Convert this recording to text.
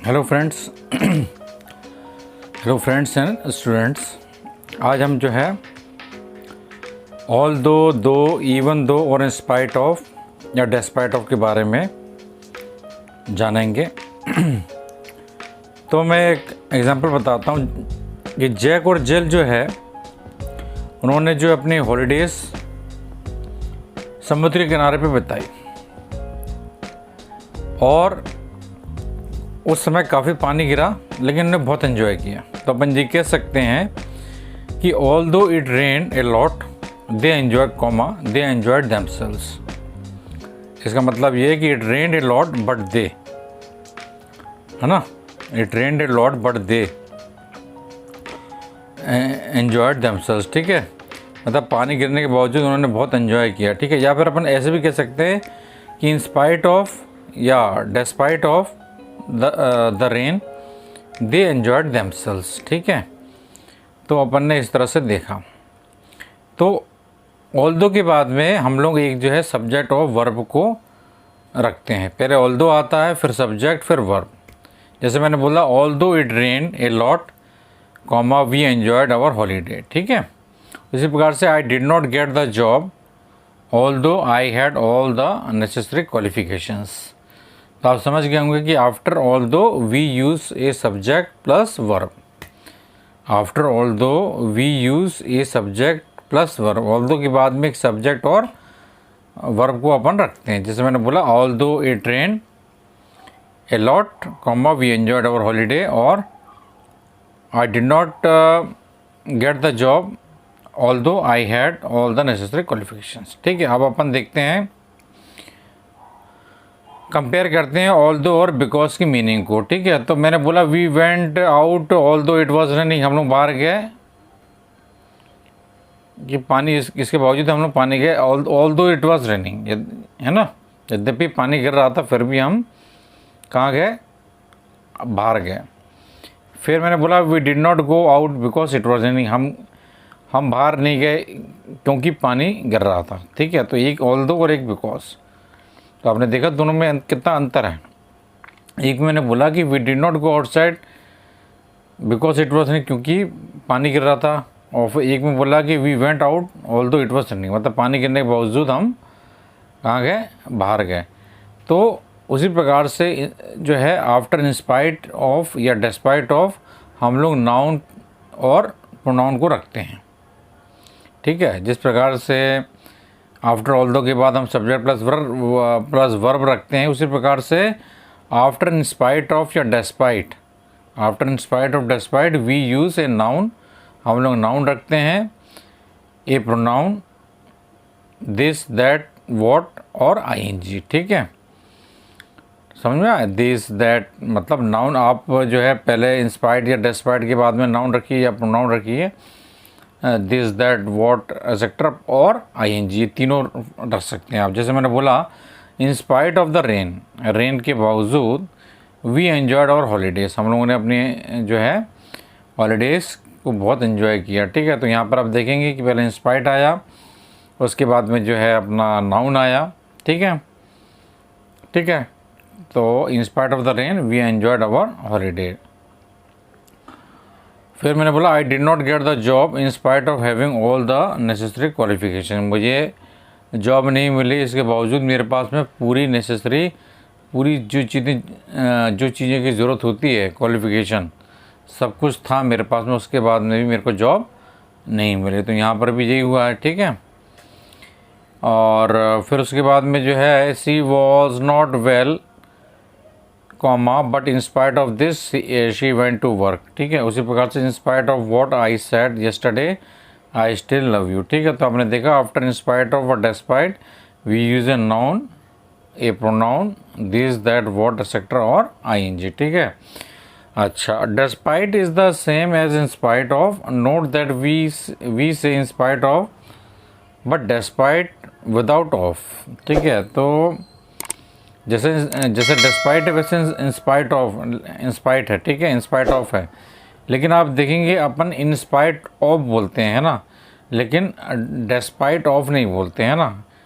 Hello friends hello friends and students. आज हम जो है ऑल दो इवन दो और इन स्पाइट ऑफ या डेस्पाइट ऑफ के बारे में जानेंगे। तो मैं एक एग्जांपल बताता हूँ कि जैक और जिल जो है उन्होंने जो अपनी हॉलीडेज़ समुद्री किनारे पे बिताई और उस समय काफ़ी पानी गिरा लेकिन उन्होंने बहुत एंजॉय किया। तो अपन ये कह सकते हैं कि ऑल दो it rain a lot they enjoyed themselves. इसका मतलब ये है कि it rain a lot but they, है ना, it rain a lot but they enjoyed themselves. ठीक है, मतलब पानी गिरने के बावजूद उन्होंने बहुत एंजॉय किया। ठीक है, या फिर अपन ऐसे भी कह सकते हैं कि इन स्पाइट ऑफ या despite of the rain they enjoyed themselves. ठीक है, तो अपन ने इस तरह से देखा। तो ऑल्दो के बाद में हम लोग एक जो है सब्जेक्ट और वर्ब को रखते हैं। पहले ऑल्दो आता है, फिर सब्जेक्ट, फिर वर्ब। जैसे मैंने बोला although it rain a lot comma we enjoyed our holiday. ठीक है, इसी प्रकार से I did not get the job although I had all the necessary qualifications. तो आप समझ गए होंगे कि after although we use a subject plus verb. After although we use a subject plus verb. Although के बाद में एक सब्जेक्ट और वर्ब को अपन रखते हैं। जैसे मैंने बोला although it rain a lot comma we enjoyed our holiday, और I did not get the job although I had all the necessary qualifications. ठीक है, अब अपन देखते हैं, कंपेयर करते हैं ऑल दो और बिकॉज की मीनिंग को। ठीक है, तो मैंने बोला वी वेंट आउट ऑल दो इट वॉज रेनिंग, हम लोग बाहर गए कि पानी इसके बावजूद हम लोग पानी गए। ऑल दो इट वॉज रेनिंग, है ना, यद्यपि पानी गिर रहा था फिर भी हम कहाँ गए, बाहर गए। फिर मैंने बोला we did not go out because it was raining, हम बाहर नहीं गए क्योंकि पानी गिर रहा था। ठीक है, तो एक ऑल दो और एक बिकॉज। तो आपने देखा दोनों में कितना अंतर है। एक मैंने बोला कि we did not go outside because it was raining, क्योंकि पानी गिर रहा था। और एक में बोला कि वी वेंट आउट ऑल दो इट वॉज रेनिंग, मतलब पानी गिरने के बावजूद हम कहाँ गए, बाहर गए। तो उसी प्रकार से जो है आफ्टर इंस्पाइट ऑफ या डेस्पाइट ऑफ हम लोग नाउन और प्रोनाउन को रखते हैं। ठीक है, जिस प्रकार से आफ्टर ऑल दो के बाद हम सब्जेक्ट प्लस वर्ब रखते हैं, उसी प्रकार से आफ्टर इंस्पाइट ऑफ या despite, after in spite of despite we use a noun, हम लोग नाउन रखते हैं, a pronoun, this that what और आईएनजी। ठीक है, समझ में आया, दिस दैट मतलब नाउन आप जो है पहले इंस्पाइट या डेस्पाइट के बाद में नाउन रखिए या प्रोनाउन रखिए, दिस दैट व्हाट एक्सेट्रा और आईएनजी, ये तीनों रख सकते हैं आप। जैसे मैंने बोला इन spite of the rain, rain के बावजूद वी एंजॉयड आवर हॉलीडेज़, हम लोगों ने अपने जो है हॉलीडेज़ को बहुत एंजॉय किया। ठीक है, तो यहाँ पर आप देखेंगे कि पहले इंस्पाइट आया, उसके बाद में जो है अपना नाउन आया। ठीक है, ठीक है, तो in spite of the rain we enjoyed our holiday. फिर मैंने बोला I did not get the job in spite of having all the necessary qualification, मुझे जॉब नहीं मिली इसके बावजूद मेरे पास में पूरी जो चीज़ें की ज़रूरत होती है, क्वालिफिकेशन सब कुछ था मेरे पास में, उसके बाद में भी मेरे को जॉब नहीं मिली। तो यहाँ पर भी यही हुआ है। ठीक है, और फिर उसके बाद में जो है she was not well comma but in spite of this she went to work. ठीक है, उसी प्रकार से in spite of what I said yesterday I still love you. ठीक है, तो आपने देखा आफ्टर इन स्पाइट ऑफ और despite we use a noun, a pronoun, this that what etcetera और आईएनजी। ठीक है, अच्छा, despite is the same as in spite of, note that we से in spite of but despite without of. ठीक है, तो जैसे डेस्पाइट है वैसे इंस्पाइट ऑफ, इंस्पाइट है। ठीक है, इंस्पाइट ऑफ है, लेकिन आप देखेंगे अपन इंस्पाइट ऑफ बोलते हैं, है ना, लेकिन डेस्पाइट ऑफ नहीं बोलते हैं ना।